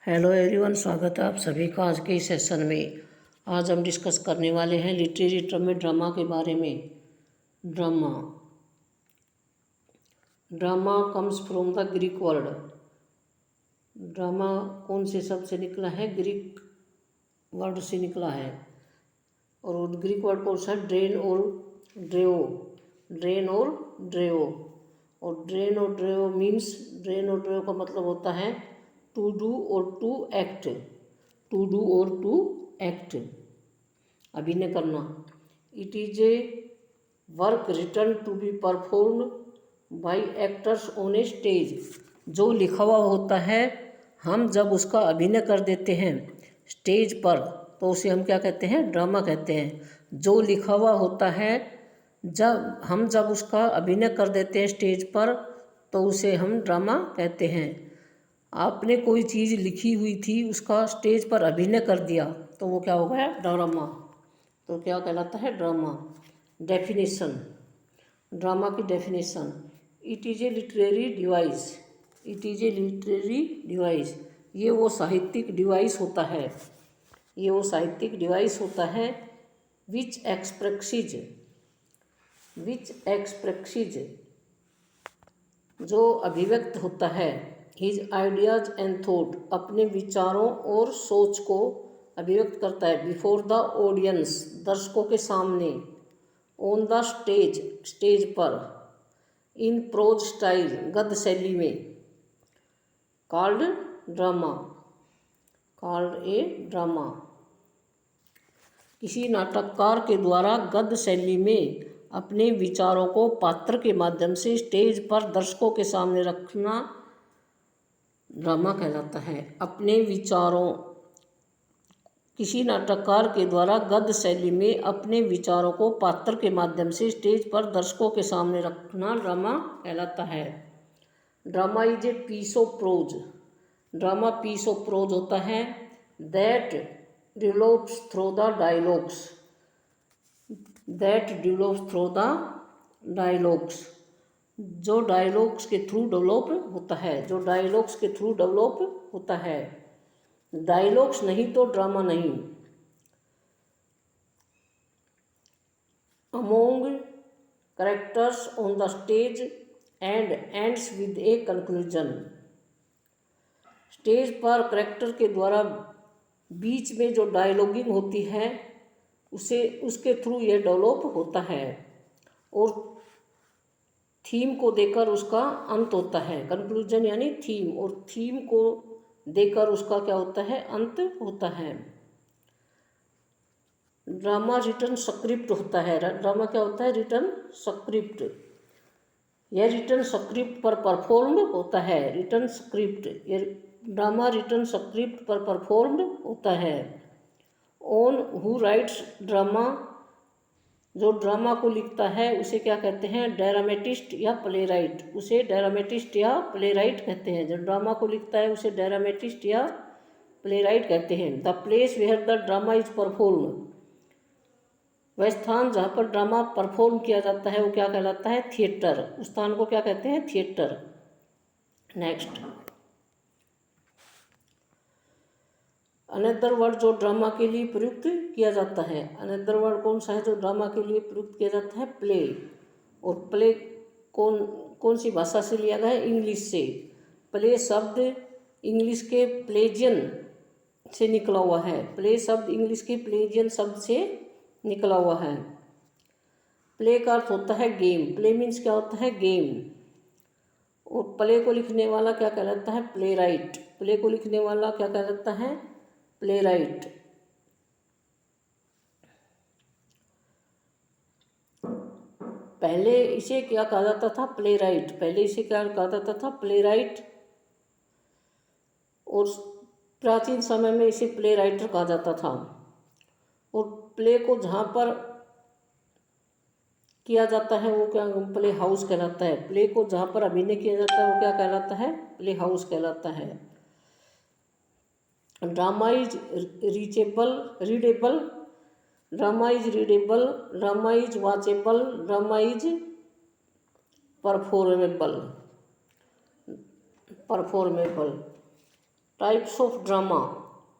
Hello everyone, स्वागत है आप सभी का आज के इस सेशन में। आज हम डिस्कस करने वाले हैं लिटरेरी टर्म में ड्रामा के बारे में। Drama drama comes from the Greek word. Drama कौन से शब्द से निकला है? ग्रीक वर्ड से निकला है। और ग्रीक वर्ड कौन सा है? ड्रेन और ड्रेओ। ड्रेन और ड्रेओ। और ड्रेन और ड्रेओ मीन्स, ड्रेन और ड्रेओ का मतलब होता है टू डू और टू एक्ट। टू डू और टू एक्ट, अभिनय करना। It is a work written to be performed by actors on a stage. जो लिखा हुआ होता है, हम जब उसका अभिनय कर देते हैं स्टेज पर तो उसे हम क्या कहते हैं? ड्रामा कहते हैं। जो लिखा हुआ होता है जब उसका अभिनय कर देते हैं स्टेज पर तो उसे हम ड्रामा कहते हैं। आपने कोई चीज़ लिखी हुई थी, उसका स्टेज पर अभिनय कर दिया तो वो क्या हो गया? ड्रामा। तो क्या कहलाता है? ड्रामा। डेफिनेशन, ड्रामा की definition. It is a literary device. It is a literary device. ये वो साहित्यिक डिवाइस होता है। ये वो साहित्यिक डिवाइस होता है विच एक्सप्रेसिज, जो अभिव्यक्त होता है हिज आइडियाज एंड थॉट, अपने विचारों और सोच को अभिव्यक्त करता है बिफोर द ऑडियंस, दर्शकों के सामने। ऑन द स्टेज, स्टेज पर। इन प्रोज स्टाइल, गद्य शैली में। Called drama, called a drama. किसी नाटककार के द्वारा गद्य शैली में अपने विचारों को पात्र के माध्यम से स्टेज पर दर्शकों के सामने रखना ड्रामा कहलाता है। अपने विचारों, किसी नाटककार के द्वारा गद्य शैली में अपने विचारों को पात्र के माध्यम से स्टेज पर दर्शकों के सामने रखना ड्रामा कहलाता है। Drama is a piece of prose. Drama piece of prose होता है that develops through the dialogues. That develops through the dialogues, जो डायलॉग्स के थ्रू डेवलप होता है। जो डायलॉग्स के थ्रू डेवलप होता है। डायलॉग्स नहीं तो ड्रामा नहीं। Among characters on the stage and ends with a conclusion. Stage पर कैरेक्टर के द्वारा बीच में जो डायलॉगिंग होती है उसके थ्रू ये डेवलप होता है और थीम को देकर उसका अंत होता है। कंक्लूजन यानी थीम, और थीम को देकर उसका क्या होता है? अंत होता है। ड्रामा रिटन स्क्रिप्ट होता है। ड्रामा क्या होता है? Written script. यह रिटन स्क्रिप्ट पर परफॉर्म्ड होता है। रिटन स्क्रिप्ट, ये ड्रामा रिटन स्क्रिप्ट पर परफॉर्म्ड होता है। ऑन हु राइट्स ड्रामा, जो ड्रामा को लिखता है उसे क्या कहते हैं? ड्रामेटिस्ट या प्ले राइट। उसे ड्रामेटिस्ट या प्ले राइट कहते हैं। जो ड्रामा को लिखता है उसे ड्रामेटिस्ट या प्ले राइट कहते हैं। The place where the drama is perform, वह स्थान जहाँ पर ड्रामा परफॉर्म किया जाता है वो क्या कहलाता है? थिएटर। उस स्थान को क्या कहते हैं? थिएटर। नेक्स्ट, अनदर वर्ड जो ड्रामा के लिए प्रयुक्त किया जाता है। अनदर वर्ड कौन सा है जो ड्रामा के लिए प्रयुक्त किया जाता है? प्ले। और प्ले कौन सी भाषा से लिया गया है? इंग्लिश से। प्ले शब्द इंग्लिश के प्लेजियन से निकला हुआ है। प्ले शब्द इंग्लिश के प्लेजियन शब्द से निकला हुआ है। प्ले का अर्थ होता है गेम। प्ले मीन्स क्या होता है? गेम। और प्ले को लिखने वाला क्या कहलाता है? Play right. प्ले को लिखने वाला क्या कहलाता है? Play right. पहले इसे क्या कहा जाता था? Play right. पहले इसे क्या कहा जाता था? Play right. और प्राचीन समय में इसे प्ले राइटर कहा जाता था। और प्ले को जहाँ पर किया जाता है वो क्या? प्ले हाउस कहलाता है। प्ले को जहाँ पर अभिनय किया जाता है वो क्या कहलाता है? प्ले हाउस कहलाता है। Drama is readable, drama is readable, drama is watchable, drama is performable. Types of drama.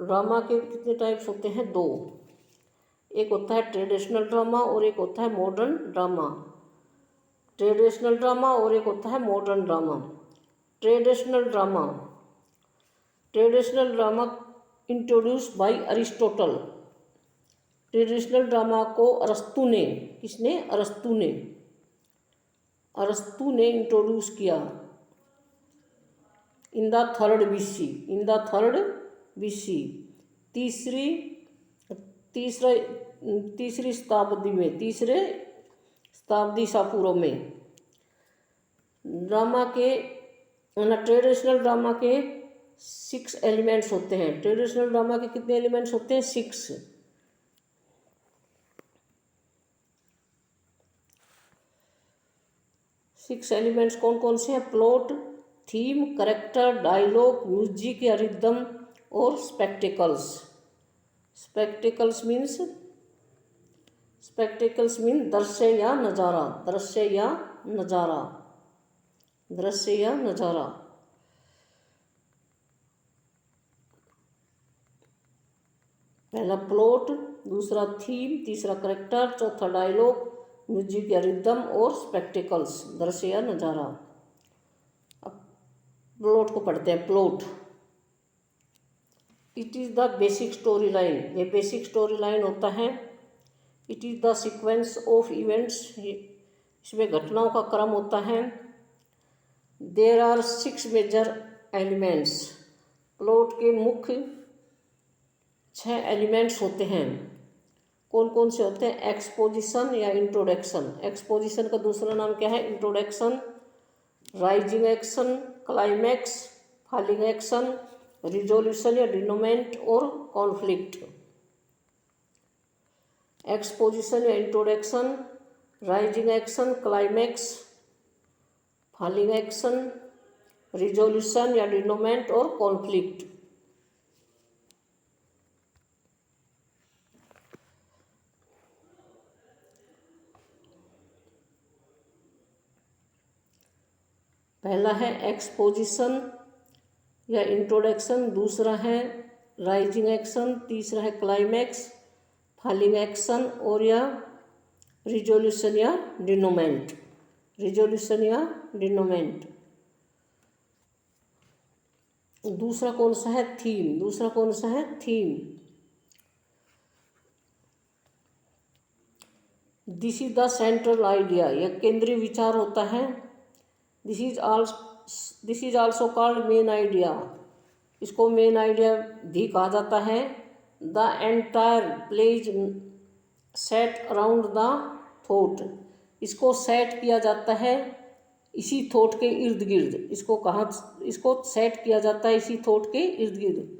Drama के कितने टाइप्स होते हैं? दो। एक होता है ट्रेडिशनल ड्रामा और एक होता है मॉडर्न ड्रामा। ट्रेडिशनल ड्रामा और एक होता है modern drama. Traditional drama, traditional drama introduced by Aristotle. Traditional drama को अरस्तु ने, किसने? अरस्तु ने इंट्रोड्यूस किया इन द थर्ड बीसी, तीसरी शताब्दी में, तीसरे शताब्दी ईसा पूर्व में। ड्रामा के ट्रेडिशनल ड्रामा के 6 एलिमेंट्स होते हैं। ट्रेडिशनल ड्रामा के कितने एलिमेंट्स होते हैं? 6। एलिमेंट्स कौन कौन से हैं? Plot, theme, character, dialogue, music या रिदम और स्पेक्टिकल्स। स्पेक्टिकल्स मीन दृश्य या नज़ारा। पहला प्लॉट, दूसरा थीम, तीसरा कैरेक्टर, चौथा डायलॉग, म्यूजिक या रिदम और स्पेक्टिकल्स, दृश्य या नज़ारा। अब प्लॉट को पढ़ते हैं। Plot, it is the basic story line. ये बेसिक स्टोरी लाइन होता है। It is the sequence of events, इसमें घटनाओं का क्रम होता है। There are 6 major elements. Plot के मुख्य 6 एलिमेंट्स होते हैं। कौन कौन से होते हैं? एक्सपोजिशन या इंट्रोडक्शन। एक्सपोजिशन का दूसरा नाम क्या है? Introduction. Rising action, climax, falling action, resolution या डिनोमेंट और कॉन्फ्लिक्ट। एक्सपोजिशन या introduction, rising action, climax, falling action, resolution या डिनोमेंट और कॉन्फ्लिक्ट। पहला है एक्सपोजिशन या इंट्रोडक्शन, दूसरा है राइजिंग एक्शन, तीसरा है क्लाइमैक्स, फॉलिंग एक्शन और या रिजोल्यूशन या डिनोमेंट। दूसरा कौन सा है? Theme. This is the central idea, यह केंद्रीय विचार होता है। This is also called main idea, इसको मेन आइडिया भी कहा जाता है। The entire plays set around the thought, इसको सेट किया जाता है इसी थॉट के इर्द गिर्द। इसको सेट किया जाता है इसी थॉट के इर्द गिर्द।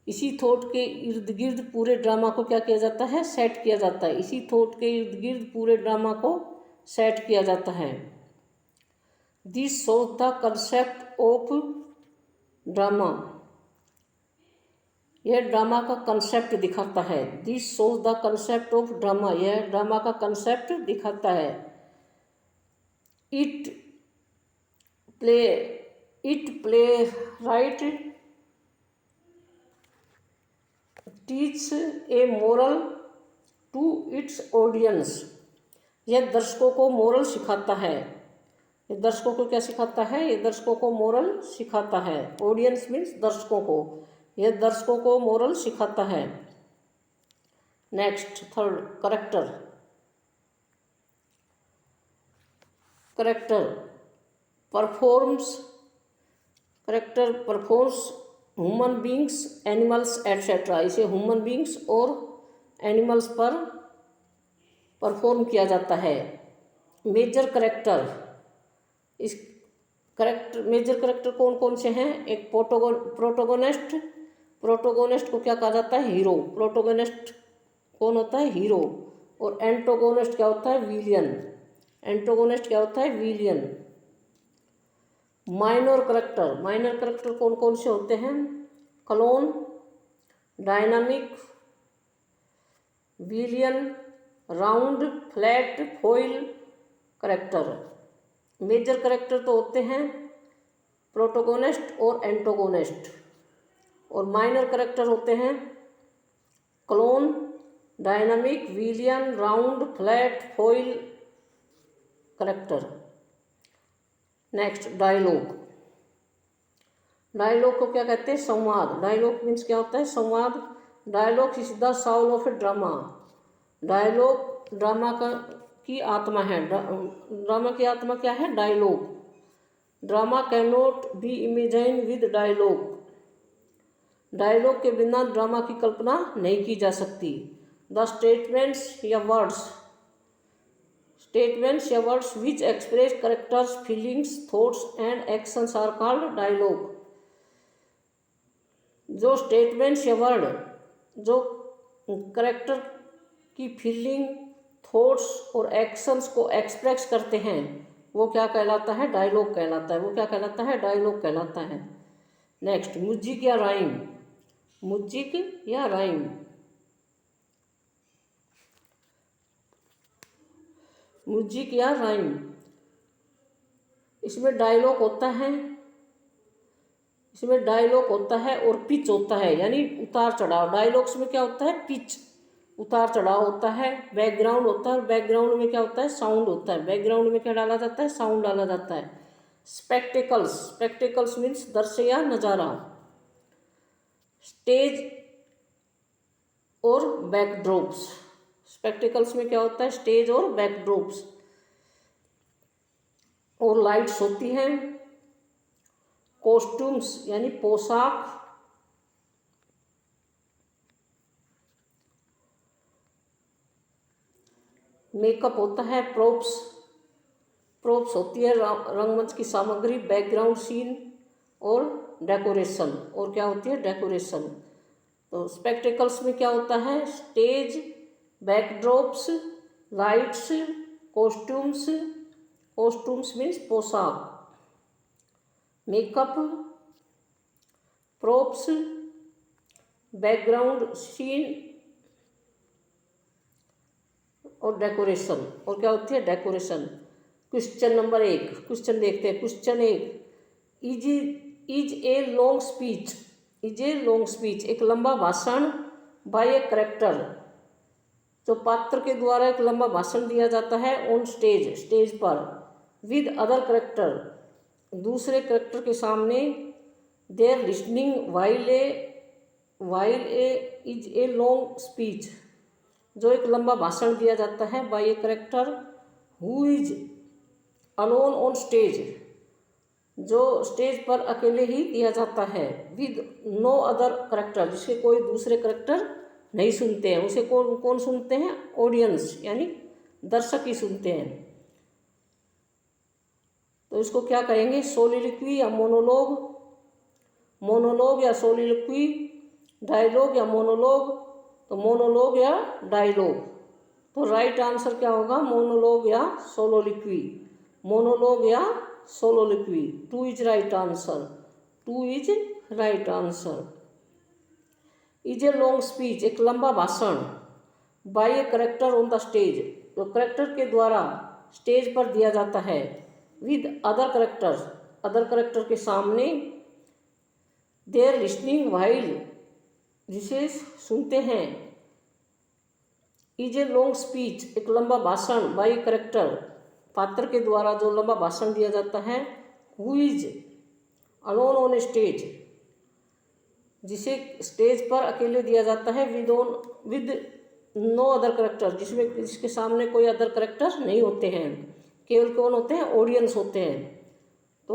इसी थॉट के इर्द गिर्द पूरे ड्रामा को क्या किया जाता है? सेट किया जाता है। इसी थॉट के इर्द गिर्द पूरे ड्रामा को सेट किया जाता है। This shows the concept of drama, यह ड्रामा का कंसेप्ट दिखाता है। This shows the concept of drama, यह ड्रामा का कंसेप्ट दिखाता है। It playwright teach a moral to its audience, यह दर्शकों को मोरल सिखाता है। ये दर्शकों को क्या सिखाता है? ये दर्शकों को मोरल सिखाता है। ऑडियंस मीन्स दर्शकों को, यह दर्शकों को मोरल सिखाता है। Next, third, character performs human beings, animals etcetera. इसे ह्यूमन बींग्स और एनिमल्स पर परफॉर्म किया जाता है। मेजर करेक्टर, इस मेजर करेक्टर कौन कौन से हैं? एक प्रोटोगोनिस्ट को क्या कहा जाता है? हीरो। प्रोटोगोनिस्ट कौन होता है? हीरो। और एंटोगोनिस्ट क्या होता है? विलियन। माइनर करेक्टर कौन कौन से होते हैं? Clone, dynamic, villain, round, flat, foil character. Major character तो होते हैं प्रोटोगोनिस्ट और एंटोगोनिस्ट। और माइनर करेक्टर होते हैं clone, dynamic, villain, round, flat, foil character. Next dialogue. Dialogue को क्या कहते हैं? संवाद। डायलॉग मीन्स क्या होता है? संवाद। Dialogue is the soul of a drama. Dialogue drama की आत्मा है। ड्रामा की आत्मा क्या है? Dialogue. Drama can not be imagine with dialogue. Dialogue के बिना ड्रामा की कल्पना नहीं की जा सकती। The statements or words which express characters, feelings, thoughts and actions are called dialogue. जो स्टेटमेंट्स या वर्ड जो करेक्टर की फीलिंग, थॉट्स और एक्शंस को एक्सप्रेस करते हैं वो क्या कहलाता है? डायलॉग कहलाता है। वो क्या कहलाता है? डायलॉग कहलाता है। नेक्स्ट म्यूजिक या राइम। म्यूजिक या राइम। म्यूजिक या राइम, इसमें डायलॉग होता है। इसमें डायलॉग होता है और पिच होता है, यानी उतार चढ़ाव। डायलॉग्स में क्या होता है? पिच, उतार चढ़ाव होता है। बैकग्राउंड होता है और बैकग्राउंड में क्या होता है? साउंड होता है। बैकग्राउंड में क्या डाला जाता है? साउंड डाला जाता है। स्पेक्टिकल्स। स्पेक्टिकल्स मीन्स दृश्य या नज़ारा। स्टेज और बैकड्रॉप्स। स्पेक्टिकल्स में क्या होता है? स्टेज और बैकड्रॉप्स। और लाइट्स होती हैं। कॉस्ट्यूम्स यानी पोशाक। मेकअप होता है। प्रोप्स होती है रंगमंच की सामग्री। बैकग्राउंड सीन और डेकोरेशन। और क्या होती है? डेकोरेशन। तो स्पेक्टिकल्स में क्या होता है? Stage, backdrops, lights, costumes. Costumes means पोशाक, मेकअप, प्रोप्स, बैकग्राउंड सीन और डेकोरेशन। और क्या होती है? डेकोरेशन। Question number 1। क्वेश्चन देखते हैं। Question 1, is a long speech. Is a long speech एक लंबा भाषण बाय ए करेक्टर, जो पात्र के द्वारा एक लंबा भाषण दिया जाता है ऑन स्टेज, स्टेज पर, विद अदर करेक्टर, दूसरे करेक्टर के सामने, there listening while a is a long speech, जो एक लंबा भाषण दिया जाता है by a character who is alone on stage, जो स्टेज पर अकेले ही दिया जाता है, विद नो अदर करेक्टर, जिसके कोई दूसरे करेक्टर नहीं सुनते हैं। उसे कौन सुनते हैं? ऑडियंस यानी दर्शक ही सुनते हैं। तो इसको क्या कहेंगे? सोलिलोक्वी या मोनोलॉग। मोनोलॉग या सोलिलोक्वी। डायलॉग या मोनोलॉग। तो मोनोलॉग या डायलॉग। तो राइट आंसर क्या होगा? मोनोलॉग या सोलिलोक्वी। मोनोलॉग या soliloquy. 2 is right answer. 2 is right answer. Is a long speech एक लंबा भाषण by a character on the stage, जो करेक्टर के द्वारा स्टेज पर दिया जाता है, with other characters other character के सामने, देयर लिसनिंग वाइल जिसे सुनते हैं, इज ए लॉन्ग स्पीच एक लंबा भाषण बाय करेक्टर पात्र के द्वारा जो लंबा भाषण दिया जाता है, who is alone on stage जिसे स्टेज पर अकेले दिया जाता है, विद नो अदर करेक्टर जिसके सामने कोई अदर करेक्टर नहीं होते हैं, केवल कौन होते हैं? ऑडियंस होते हैं। तो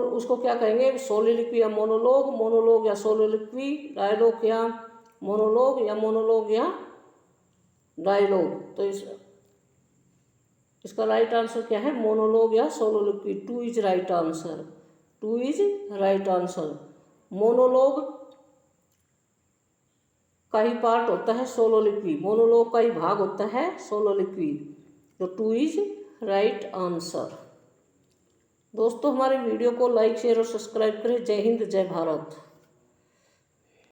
उसको क्या कहेंगे? सोलिलोक्वी या मोनोलॉग। मोनोलॉग या सोलिलोक्वी। डायलॉग या मोनोलॉग या मोनोलॉग या डायलॉग। तो इसका राइट आंसर क्या है? मोनोलॉग या soliloquy. 2 is right answer. 2 is right answer. Monologue का ही पार्ट होता है सोलिलोक्वी, मोनोलॉग का ही भाग होता है सोलिलोक्वी। तो 2 इज राइट आंसर। दोस्तों हमारे वीडियो को लाइक, शेयर और सब्सक्राइब करें। जय हिंद, जय भारत।